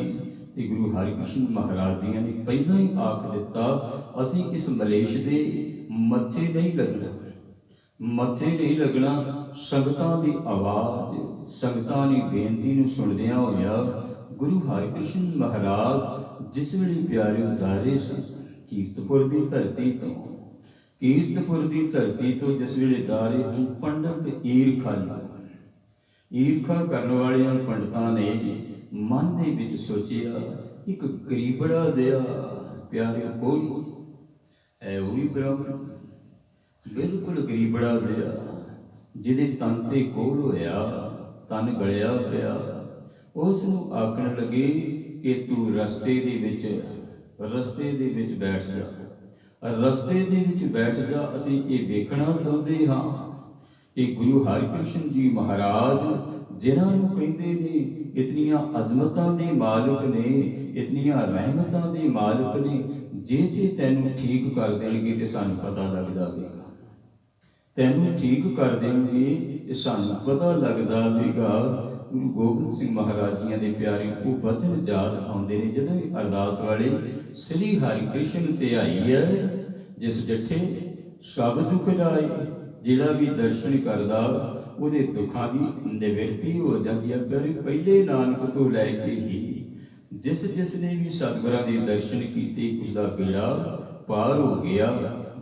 ਤੇ ਗੁਰੂ ਹਰਿਕ੍ਰਿਸ਼ਨ ਮਹਾਰਾਜ ਜੀਆਂ ਨੇ ਪਹਿਲਾਂ ਹੀ ਆਖ ਦਿੱਤਾ, ਅਸੀਂ ਇਸ ਮਲੇਸ਼ ਦੇ ਮੱਥੇ ਨਹੀਂ ਲੱਗਣਾ, ਮੱਥੇ ਨਹੀਂ ਲੱਗਣਾ। ਸੰਗਤਾਂ ਦੀ ਆਵਾਜ਼, ਸੰਗਤਾਂ ਦੀ ਬੇਨਤੀ ਨੂੰ ਸੁਣਦਿਆਂ ਹੋਇਆ ਗੁਰੂ ਹਰਿਕ੍ਰਿਸ਼ਨ ਮਹਾਰਾਜ ਜਿਸ ਵੇਲੇ ਪਿਆਰਿਓ ਜਾ ਰਹੇ ਸਨ ਕੀਰਤਪੁਰ ਦੀ ਧਰਤੀ ਤੋਂ, ਕੀਰਤਪੁਰ ਦੀ ਧਰਤੀ ਤੋਂ ਜਿਸ ਵੇਲੇ ਜਾ ਰਹੇ ਹਨ, ਪੰਡਤ ਈਰਖਾ ਕਰਨ ਵਾਲਿਆਂ ਪੰਡਤਾਂ ਨੇ ਮਨ ਦੇ ਵਿੱਚ ਸੋਚਿਆ, ਇੱਕ ਗਰੀਬੜਾ ਦਿਆ ਪਿਆਰਿਓ ਕੋਈ ਹੈ, ਉਹ ਵੀ ਬ੍ਰਾਹਮਣ, ਬਿਲਕੁਲ ਗਰੀਬੜਾ ਦਿਆ, ਜਿਹਦੇ ਤਨ ਤੇ ਕੋਲ ਹੋਇਆ, ਤਨ ਗਲਿਆ ਪਿਆ। ਉਸ ਨੂੰ ਆਖਣ ਲੱਗੇ ਕਿ ਤੂੰ ਰਸਤੇ ਦੇ ਵਿੱਚ ਬੈਠ ਜਾ, ਰਸਤੇ ਦੇ ਵਿੱਚ ਬੈਠ ਜਾ। ਅਸੀਂ ਇਹ ਵੇਖਣਾ ਚਾਹੁੰਦੇ ਹਾਂ ਕਿ ਗੁਰੂ ਹਰਿਕ੍ਰਿਸ਼ਨ ਜੀ ਮਹਾਰਾਜ ਜਿਨ੍ਹਾਂ ਨੂੰ ਕਹਿੰਦੇ ਨੇ ਇਤਨੀਆਂ ਅਜ਼ਮਤਾਂ ਦੇ ਮਾਲਕ ਨੇ, ਇਤਨੀਆਂ ਰਹਿਮਤਾਂ ਦੇ ਮਾਲਕ ਨੇ, ਜੇ ਤੇ ਤੈਨੂੰ ਠੀਕ ਕਰ ਦੇਣਗੇ ਤੇ ਸਾਨੂੰ ਪਤਾ ਲੱਗ ਜਾਵੇਗਾ, ਤੈਨੂੰ ਠੀਕ ਕਰ ਦੇਣਗੇ ਤੇ ਸਾਨੂੰ ਪਤਾ ਲੱਗ ਜਾਵੇਗਾ। ਗੁਰੂ ਗੋਬਿੰਦ ਸਿੰਘ ਮਹਾਰਾਜ ਜੀਆਂ ਦੇ ਪਿਆਰੇ ਉਹ ਬਚਨ ਯਾਦ ਆਉਂਦੇ ਨੇ, ਜਦੋਂ ਵੀ ਅਰਦਾਸ ਵਾਲੇ ਸ੍ਰੀ ਹਰਿਕ੍ਰਿਸ਼ਨ ਤੇ ਆਈ ਹੈ, ਜਿਸ ਡਿਠੇ ਸਭ ਦੁੱਖ ਜਾਏ। ਜਿਹੜਾ ਵੀ ਦਰਸ਼ਨ ਕਰਦਾ ਉਹਦੇ ਦੁੱਖਾਂ ਦੀ ਨਿਵਰਤੀ ਹੋ ਜਾਂਦੀ ਹੈ। ਪਹਿਲੇ ਨਾਨਕ ਤੋਂ ਲੈ ਕੇ ਹੀ ਜਿਸ ਨੇ ਵੀ ਸਤਿਗੁਰਾਂ ਦੇ ਦਰਸ਼ਨ ਕੀਤੇ ਉਸਦਾ ਬੇੜਾ ਪਾਰ ਹੋ ਗਿਆ,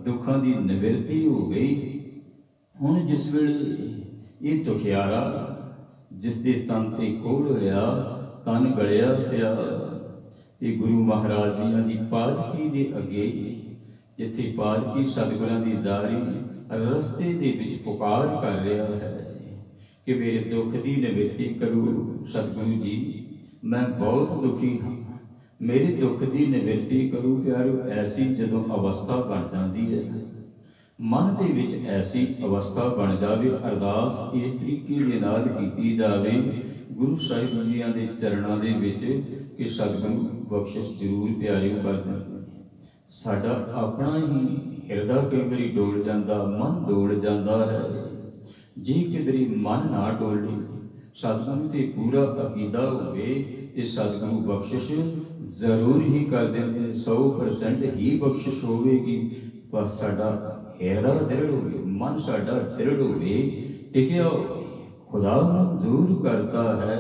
ਦੁੱਖਾਂ ਦੀ ਨਿਵਰਤੀ ਹੋ ਗਈ। ਹੁਣ ਜਿਸ ਵੇਲੇ ਇਹ ਦੁਖਿਆਰਾ ਜਿਸ ਦੇ ਤਨ ਤੇ ਕੋਲ ਹੋਇਆ, ਤਨ ਗਲਿਆ ਪਿਆ, ਤੇ ਗੁਰੂ ਮਹਾਰਾਜ ਜੀਆਂ ਦੀ ਪਾਲਕੀ ਦੇ ਅੱਗੇ, ਜਿੱਥੇ ਪਾਲਕੀ ਸਤਿਗੁਰਾਂ ਦੀ ਜਾ ਰਹੀ, ਰਸਤੇ ਦੇ ਵਿੱਚ ਪੁਕਾਰ ਕਰ ਰਿਹਾ ਹੈ ਕਿ ਮੇਰੇ ਦੁੱਖ ਦੀ ਨਿਵਰਤੀ ਕਰੋ ਸਤਿਗੁਰੂ ਜੀ, ਮੈਂ ਬਹੁਤ ਦੁਖੀ ਹਾਂ, ਮੇਰੇ ਦੁੱਖ ਦੀ ਨਿਵਰਤੀ ਕਰੋ। ਪਿਆਰਿਓ, ਐਸੀ ਜਦੋਂ ਅਵਸਥਾ ਬਣ ਜਾਂਦੀ ਹੈ, ਮਨ ਦੇ ਵਿੱਚ ਐਸੀ ਅਵਸਥਾ ਬਣ ਜਾਵੇ, ਅਰਦਾਸ ਇਸ ਤਰੀਕੇ ਦੇ ਨਾਲ ਕੀਤੀ ਜਾਵੇ ਗੁਰੂ ਸਾਹਿਬ ਜੀਆਂ ਦੇ ਚਰਨਾਂ ਦੇ ਵਿੱਚ ਕਿ ਸਤਿਗੁਰੂ ਬਖਸ਼ਿਸ਼ ਜ਼ਰੂਰ ਪਿਆਰਿਓ ਕਰ ਦਿੰਦੇ। ਸਾਡਾ ਆਪਣਾ ਹੀ ਹਿਰਦਾ ਕਈ ਵਾਰੀ ਡੋਲ ਜਾਂਦਾ, ਮਨ ਡੋਲ ਜਾਂਦਾ ਹੈ। ਜੇ ਕਿਧਰੇ ਮਨ ਨਾ ਡੋਲੇ, ਸਤਿਗੁਰੂ ਤੇ ਪੂਰਾ ਅਕੀਦਾ ਹੋਵੇ ਤੇ ਸਤਿਗੁਰੂ ਬਖਸ਼ਿਸ਼ ਜ਼ਰੂਰ ਹੀ ਕਰ ਦਿੰਦੇ ਨੇ, 100% ਹੀ ਬਖਸ਼ਿਸ਼ ਹੋਵੇਗੀ। ਪਰ ਸਾਡਾ ਹਿਰਦਾ ਦ੍ਰਿੜ ਹੋਵੇ, ਮਨ ਸਾਡਾ ਦ੍ਰਿੜ ਹੋਵੇ, ਟਿਕਿਆ ਹੋਵੇ। खुदा मंजूर करता है,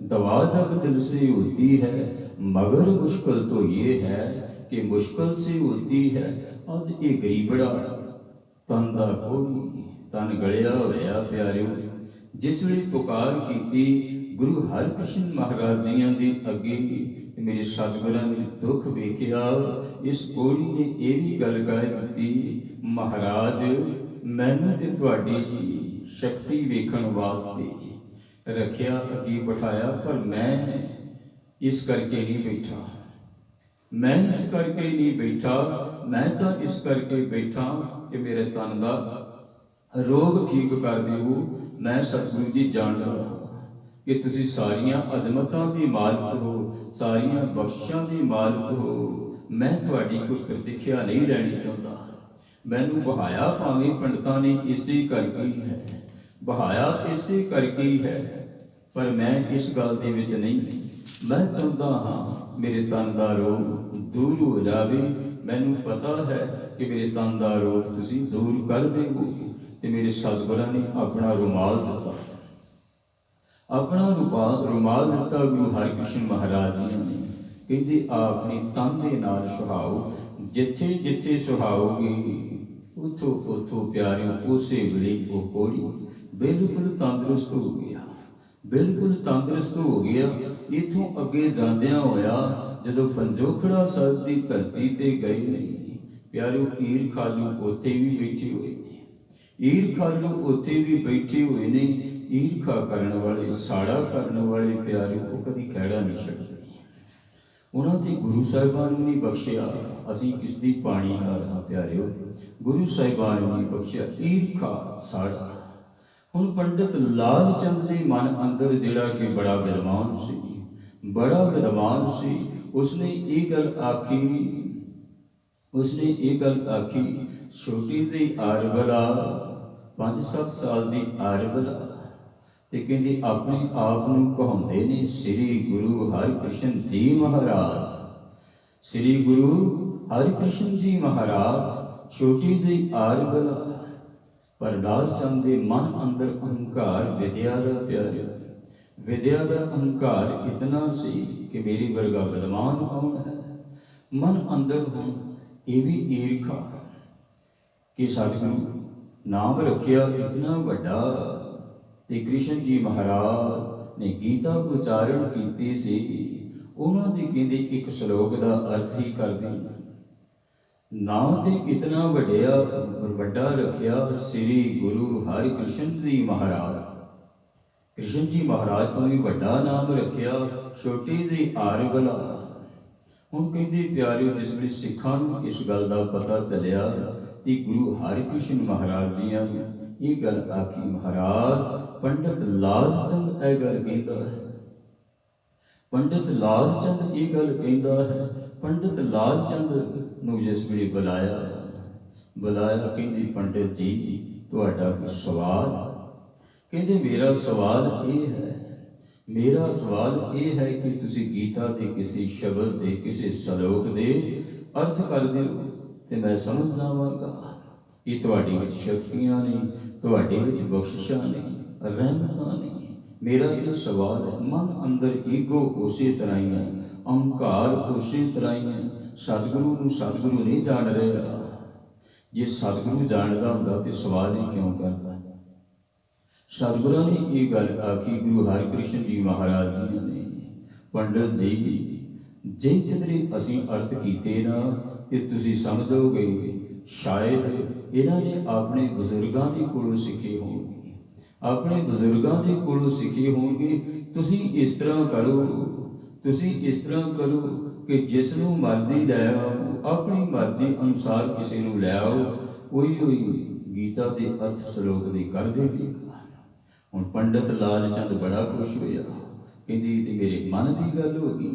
दवा जब दिल से होती है, मगर मुश्किल तो ये है कि मुश्किल से होती है। अज ये गरीबड़ा तन दा कोई तन गलिया होया प्यारिओ, जिस वेले पुकार की गुरु हरकृष्ण महाराज जियां दे अगे मेरे सतगुरां ने दुख वेखिया, इस कोड़ी ने ये भी गल कह दी, महाराज मैनू ते तुहाडी शक्ति वेखण वास्ते रखिया, अगे बिठाया, पर मैं इस करके नहीं बैठा, मैं इस करके नहीं बैठा, मैं तो इस करके बैठा कि मेरे तन का रोग ठीक कर देवो। मैं सतगुरु जी जानता, कि तुसी सारियां अजमतां दे मालक हो, सारियां बख्शिशां दे मालक हो। मैं तुहाडी कोई प्रतिख्या नहीं लैनी चाहुंदा। मैनू बहाया भावें पंडितां ने इसे करके ही है, बहाया इसे करके ही है, पर मैं इस गल दे विच नहीं। मैं चाहुंदा हां मेरे तन दा रोग दूर हो जावे। मैनू पता है कि मेरे तन दा रोग तुसी दूर कर देवोगे। ते मेरे सतगुरां ने अपना रुमाल दिता, अपना रुमाल दिता गुरु हरकृष्ण महाराज जी ने। कहते अपने तन दे नाल सुहाओ, जिथे जिथे सुहाओगे उथों उथों प्यारे उसे वेले वो कोड़ी बिल्कुल तंदुरुस्त हो गया, बिल्कुल तंदुरुस्त हो गया। इथों अगे जांदियां होया जदों पंजोखड़ा साहिब की धरती ते गए नहीं प्यारे, ईर खालू उत्थे भी बैठे हुए ने, ईर खालू उत्थे भी बैठे हुए ने। ईरखा करने वाले, साड़ा करने वाले प्यारे वो कभी खैड़ा नहीं छड्डदे। उन्होंने गुरु साहिबान नहीं बख्शिया, असी किसदी पानी हार हाँ प्यारिओ, गुरु साहिबान नहीं बख्शिया ईरखा साड़ा। हुण पंडित लाल चंद के मन अंदर जिहड़ा कि बड़ा विद्वान सी, बड़ा विद्वान सी, उसने ये गल आखी, उसने ये गल आखी छोटी दी आरबला 5-7 साल की आरबला ते कहंदी अपने आप नूं कहाउंदे ने श्री गुरु हरकृष्ण जी महाराज, श्री गुरु हरकृष्ण जी महाराज। छोटी जी आरबला पर लाल चंद के मन अंदर अहंकार विद्या का प्यारे, विद्या का अहंकार इतना सी कि मेरी वर्गा विद्वान कौन है। मन अंदर हुण ये भी ईरखा कि सतगुरु नाम रखिया इतना वड्डा ते कृष्ण जी महाराज ने गीता उच्चारण कीते सी। उन्होंने कहते एक श्लोक का अर्थ ही कर दी, नाम ते इतना वड्डा रखिया श्री गुरु हरकृष्ण जी महाराज। कृष्ण जी महाराज तो भी वड्डा नाम रखिया, छोटी जी आरबला। हुण कहते प्यारे जिस वे सिखां नूं इस गल का पता चलिया कि गुरु हरकृष्ण महाराज जी ये गल आखी, महाराज पंडित लाल चंद यह गल कहता है, पंडित लाल चंद ये गल कहता है। पंडित लाल चंद नूं जिस वे बुलाया, बुलाया कहते पंडित जी तुहाडा कोई सवाल? कहते मेरा सवाल ये है, मेरा सवाल ये है कि तुसी गीता के किसी शब्द के किसी श्लोक के अर्थ कर दिओ ते मैं समझ जावांगा। ये तुहाडी विच शक्तियां ने, तुहाडे विच बख्शिशां ने, रहमतां ने। मेरा ये सवाल है, मन अंदर ईगो उसी तरह ही है, अहंकार उसी तरह ही है। सतगुरु नूं सतगुरु नहीं जान रहा, जे सतगुरु जानदा हुंदा ते सवाल ही क्यों करदा। सतगुरु ने ये गल आखी गुरु हरकृष्ण जी महाराज जी ने, पंडित जी जे किधरे असीं अर्थ कीते ना कि तुसीं समझोगे शायद इन्होंने अपने बुजुर्गों के कोलों सीखे होंगे, अपने बुजुर्गों के कोलों सीखे होंगे। तुसीं इस तरह करो, तुसीं इस तरह करो कि जिसनों मर्जी लै आओ, अपनी मर्जी अनुसार किसी नूं लै आओ, उही गीता के अर्थ श्लोक दे कर देगा। हुण पंडित लाल चंद बड़ा खुश होया, कहंदी ते मेरे मन की गल हो गई,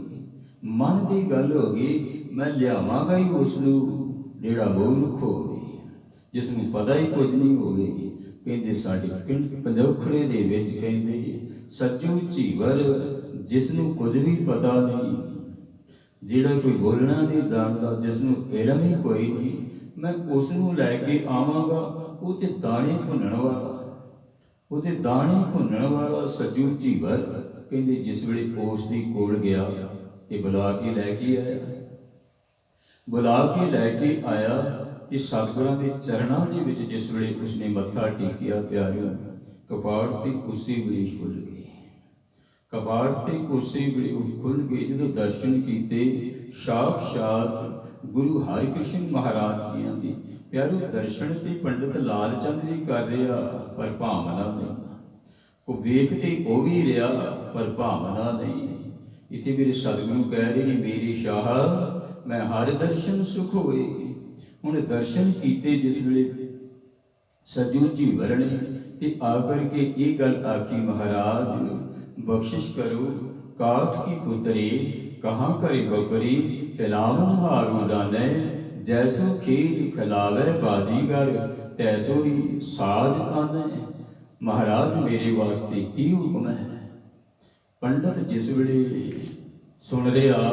मन की गल हो गई। मैं लियावांगा ही उसनूं जिहड़ा मूर्ख होवे, जिसनूं पता ही कुछ नहीं होवे। कहंदे साडे पिंड पंजोखड़े दे विच कहंदे सच्चू झीवर जिसनूं कुछ भी पता नहीं, जिहड़ा कोई बोलना नहीं जानता, जिसनूं इलम ही कोई नहीं, मैं उसनूं लैके आवांगा। वो ते दाणे भुन्नण वाला, वो ते दाणे भुन्नण वाला सच्चू झीवर। कहंदे जिस वेले उस दी कोल गया ते बुला के लैके आया, बुला के लैके आया कि सतगुरां दे चरणां दे विच जिस वेले उसने मत्था टेकिया प्यारिओ, कपाड़ ते उसी वेले खुल गए, कपाड़ ते उसी वेले खुल गए। जदों दर्शन कीते साक्षात गुरु हरकृष्ण महाराज जी दी प्यारिओ, दर्शन ते पंडित लाल चंद भी कर रहा पर भावना नहीं, वो वेखते वो भी रहा पर भावना नहीं। इत्थे मेरे सतगुरु कह रहे हैं मेरे शाह मैं हर दर्शन सुख होए। हुण दर्शन कीते जिस वेले सजू झीवर ने ते आकर के ये गल आखी, महाराज बख्शिश करो। काठ की पुतरी कहाँ करे बकरी, खिलावन हारू दाने, जैसो खीर खिलावे बाजीगर, तैसो ही साज आने। महाराज मेरे वास्ते की हुक्म है। पंडित जिस वेले सुन रहा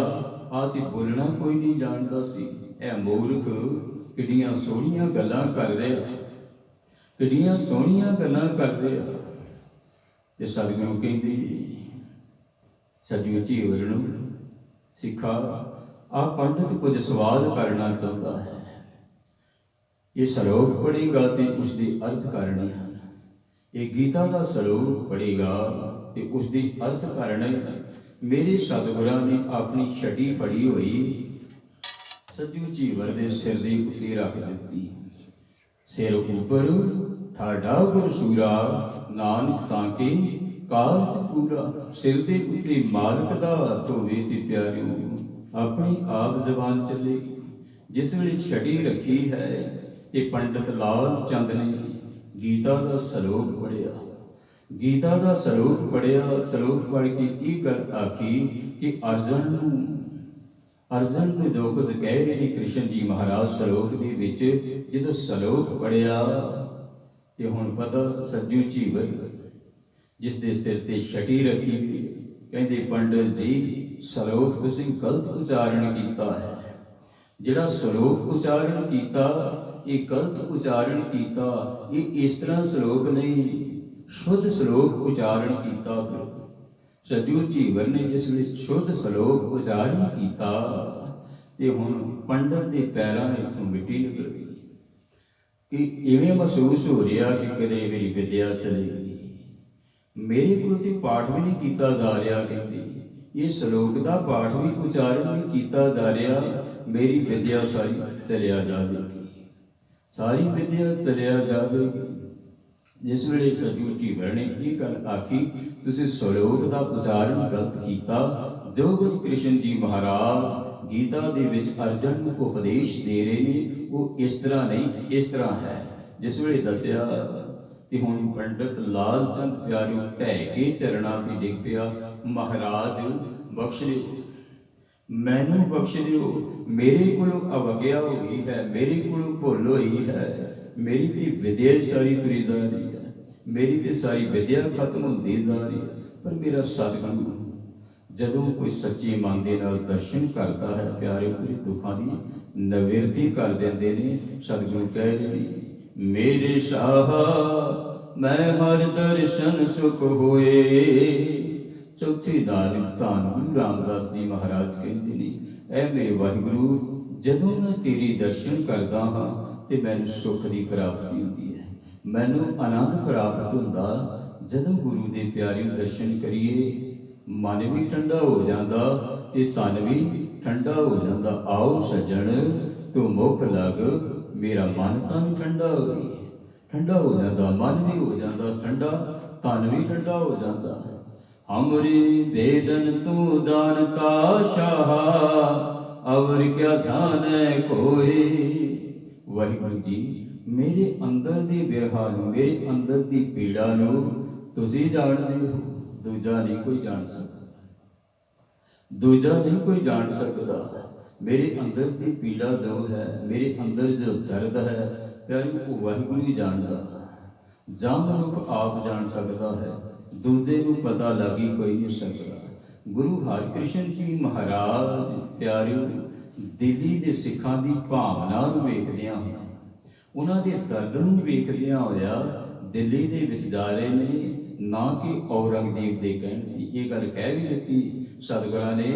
आ ते बोलना कोई नहीं जानता सी। ए मूर्ख किड्डियां सोहणियां गल्लां कर रहा, किड्डियां सोहणियां गल्लां कर रहा। ते सतगुरु कहंदे सजू झीवर नूं, सिखा आ पंडित कुछ सवाल करना चाहता है। ये सलोक पढ़ेगा तो उसके अर्थ करने हैं। ये गीता का सलोक पढ़ेगा तो उसके अर्थ करने। मेरे सतगुरां ने अपनी छड़ी फड़ी हुई सजू झीवर के सिर के उत्ते रख दी। सिर उपर ठाडा गुरसूरा, नानक ताके कालच पूरा। सिर के उत्ते मालक दा हत्थ होवे ते प्यारिओ अपनी आप जबान चले। जिस वेले छड़ी रखी है ते पंडित लाल चंद ने गीता का सलोक पढ़िया। गीता का सलोक पढ़िया। सलोक पढ़ के ये गल आखी कि अर्जन ने जो कुछ कह रहे हैं कृष्ण जी महाराज सलोक के विच, जो सलोक पढ़िया तो हुण पता सज्जू झीवर जिसके सिर ते छटी रखी, कहते पंडित जी सलोक तुसीं गलत उच्चारण किया है। जिहड़ा सलोक उच्चारण किया ये गलत उच्चारण किया। ये इस तरह सलोक नहीं, शुद्ध सलोक उच्चारण किया। फिर सज्जू झीवर ने जिस वे शुद्ध सलोक उच्चारण किया तो हुण पंडित के पैरों इत्थों मिट्टी निकल गई कि इवें महसूस हो रहा कि कदे मेरी विद्या चली गई, मेरे को तो पाठ भी नहीं किया जा रहा। कहती ये सलोक का पाठ भी उच्चारण नहीं किया जा रहा, मेरी विद्या सारी चलिया जाएगी, सारी विद्या चलिया जाएगी। जिस वेले सज्जू झीवर ने यह गल आखी तुसीं सलोक का उच्चारण गलत किया। जो कुछ कृष्ण जी महाराज गीता दे विच अर्जन को उपदेश दे रहे हैं वो इस तरह नहीं, इस तरह है। जिस वेले दसिया कि हुण पंडित लाल चंद प्यारे ढह के चरणों ते डिग पिया, महाराज बख्श लिओ, मैनू बख्श लिओ, मेरे कोलों अवज्ञा हुई है, मेरे कोलों भुल हुई है, मेरी तो विद्या सारी तुरी जा रही है, मेरी तो सारी विद्या खत्म होती जा रही है। पर मेरा सतगुरु जदों कोई सच्चे मन के नाल दर्शन करता है प्यारे पूरे दुखों की निवृत्ति कर देंदे ने। सतगुरु कह रहे मेरे शाह मैं हर दर्शन सुख होए। चौथी नानक धन गुरु रामदास जी महाराज कहते हैं ऐ मेरे वाहिगुरु जदों मैं तेरी दर्शन करता हाँ तो मैनूं सुख की प्राप्ति होती है, मैनूं आनंद प्राप्त होंदा। जदों गुरु के प्यारे दर्शन करिए मन भी ठंडा हो जाता ते तन भी ठंडा हो जाता। आओ सज्जन तू मुख लग मेरा मन तन ठंडा हो गई, ठंडा हो जाता, मन भी हो जाता ठंडा, तन भी ठंडा हो जाता। हमरे वेदन तू जानता शाह अवर क्या ध्यान है कोई। वाहिगुरु जी मेरे अंदर दी बिरहा नूं, मेरे अंदर दी पीड़ा नूं तुसीं जाणदे हो, दूजा नहीं कोई जान सकता, दूजा नहीं कोई जान सकता। मेरे अंदर की पीड़ा जो है, मेरे अंदर जो दर्द है प्यारे वो वाहिगुरु ही जानता। जां मनुख आप जान सकता है, दूजे को पता लग ही कोई नहीं सकता। गुरु हरकृष्ण जी महाराज प्यारे दिल्ली के सिखां की भावना वेखदियां होया, उन्हां दे दर्द नूं वेखदियां होया दिल्ली दे विच जा रहे ने, ना कि औरंगजेब के कहण की ये गल कह भी दी सतगुरां ने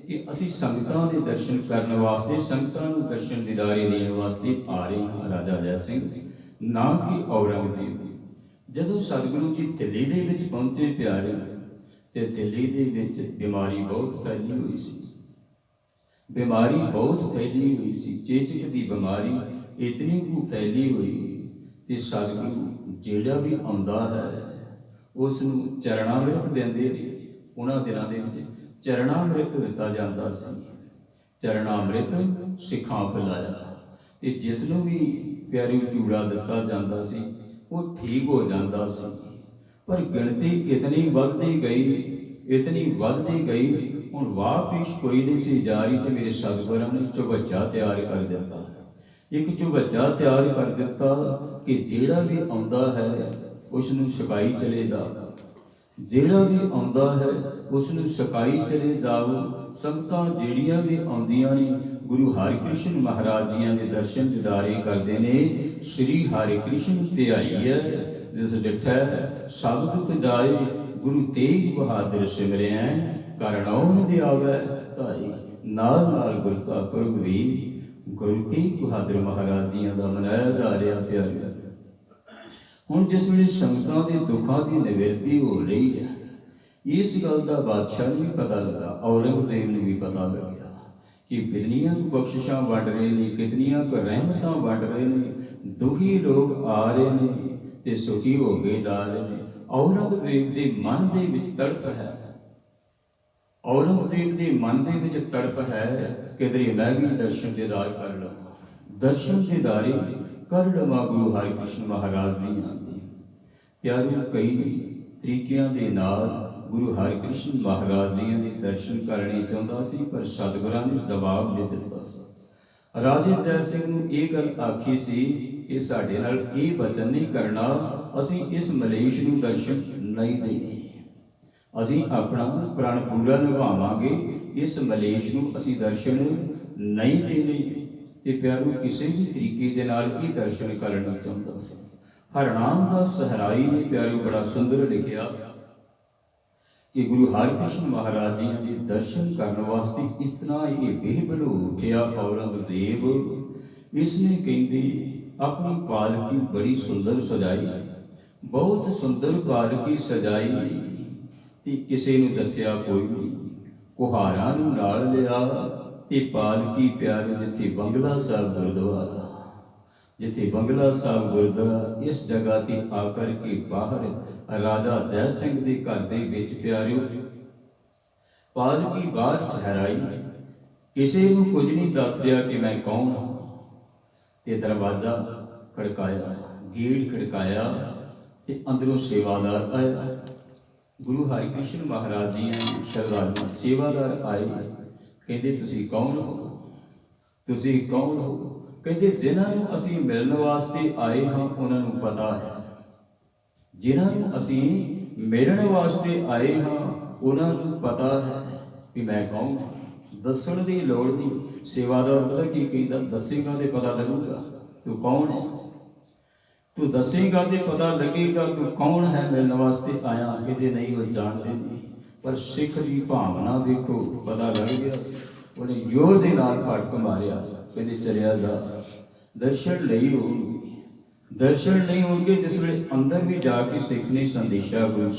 कि असीं संगतां दे दर्शन करन वास्ते, संगतां नूं दर्शन दीदारे देण वास्ते आ रहे हां राजा जय सिंह, ना कि औरंगजेब। जदों सतगुरु जी दिल्ली दे विच पहुंचे प्यारे ते दिल्ली दे विच बीमारी बहुत फैली हुई सी, बीमारी बहुत फैली हुई सी, चेचक की बीमारी इतनी को फैली हुई कि सतगुरु जिहड़ा भी आउंदा है उसनूं चरणामृत देंदे ने। उन्हां दिनां दे विच चरणामृत दिता जांदा सी, चरणामृत सिखां पिलाया ते जिसनूं भी प्यारी चूड़ा दिता जांदा सी वो ठीक हो जाता सी। पर गिणती इतनी बढ़ती गई इतनी वधदी गई, हुण वाह पेश कोई नहीं सी जा रही, तो मेरे सतगुरां ने चौबज्जा तैयार कर दिता। एक चौबज्जा तैयार कर दिता कि जिहड़ा भी आउंदा है उसनूं छकाई चले जाओ, जिहड़ा भी आउंदा है उसनूं छकाई चले जाओ। संगतां जिहड़ियां भी आउंदियां ने गुरु हरिकृष्ण महाराज जियां दे दर्शन दीदारे करदे ने। श्री हरिकृष्ण ध्याई है जिस डिठै सब दुख जाए, गुरु तेग बहादुर सिमरिया करनौन दे आवे धाई। नाल नाल गुरु का पुरब भी गुरु तेग बहादुर महाराज जियां दा मनाया जा रहा प्यारे। हुण जिस वेले संगतां दे दुखां दी निवृत्ति हो रही है, इस गल का बादशाह नूं भी पता लगा, औरंगजेब नूं भी पता लग्या कि कितनियां बख्शिशां वंड रहे ने, कितनियां रहमतां वंड रहे ने, दुखी लोग आ रहे ने ते सुखी हो के जा रहे ने। औरंगजेब दे मन दे विच तड़प है, औरंगजेब दे मन दे विच तड़प है, किधरे मैं भी दर्शन दीदार कर लवां, दर्शन दीदारे कर लवां गुरु हरिकृष्ण महाराज जियां दे। प्यारे कई तरीकिਆਂ ਦੇ ਨਾਲ गुरु हरिकृष्ण महाराज जियां दे दर्शन करने चाहुंदा सी, पर सतगुरां ने जवाब दे दिता सी। राजे जय सिंह नूं ਇਹ ਗੱਲ आखी सी कि ਸਾਡੇ ਨਾਲ ਇਹ वचन नहीं करना, ਅਸੀਂ ਇਸ ਮਲੇਸ਼ ਨੂੰ ਦਰਸ਼ਨ नहीं देने, ਅਸੀਂ ਆਪਣਾ ਪ੍ਰਣ ਪੂਰਾ ਨਿਭਾਵਾਂਗੇ, ਇਸ ਮਲੇਸ਼ ਨੂੰ ਅਸੀਂ ਦਰਸ਼ਨ नहीं देने। ਤੇ ਪਿਆਰੋ ਕਿਸੇ ਵੀ ਤਰੀਕੇ ਦੇ ਨਾਲ ਇਹ ਦਰਸ਼ਨ ਕਰਨਾ ਚਾਹੁੰਦਾ ਸੀ। हरनाम दास सहराई ने प्यारो बड़ा सुंदर लिखिया कि गुरु हरिकृष्ण महाराज जी के दर्शन करने वास्ते इस तरह ये बेहबल हो उठिया औरंगजेब। इसने कहते अपनी पालकी बड़ी सुंदर सजाई, बहुत सुंदर पालकी सजाई, ते किसी नूं दस्सिया कोई नहीं, कुहारां नूं नाल लिया ते पालकी प्यारो जिथे बंगला साहब गुरुद्वारा, जिथे बंगला साहब गुरुद्वारा, इस जगह ते आकर के बाहर राजा जय सिंह के घर दे विच प्यारिओ पालकी बाहर ठहराई। किसी नूं कुछ नहीं दस रहा कि मैं कौन हाँ, ते दरवाजा खड़काया, गेट खड़काया ते अंदरों सेवादार आया। गुरु हरिकृष्ण महाराज जी श्रद्धालु सेवादार आए, कहते तुसीं कौन हो, तुसीं कौन हो? कहते जिन्हां नूं असीं मिलण वास्ते आए हाँ उन्हां नूं पता है, जिन्हां नूं असीं मिलण वास्ते आए हाँ उन्हां नूं पता है कि मैं कौन हाँ। दस्सण दी लोड़ नहीं। सेवादार पता की कहता, दसेगा तो पता लगूगा तू कौन है, तू दसेगा तो पता लगेगा तू कौन है, मिलण वास्ते आया। कहते नहीं वो जानते नहीं, पर सिख की भावना देखो पता लग गया, उन्हें जोर के नाल फाटक मारिया, कहते चलिया जा। दर्शन नहीं होंगे, दर्शन नहीं होंगे जिस वे अंदर भी जाके सिख ने संदेशा गुरु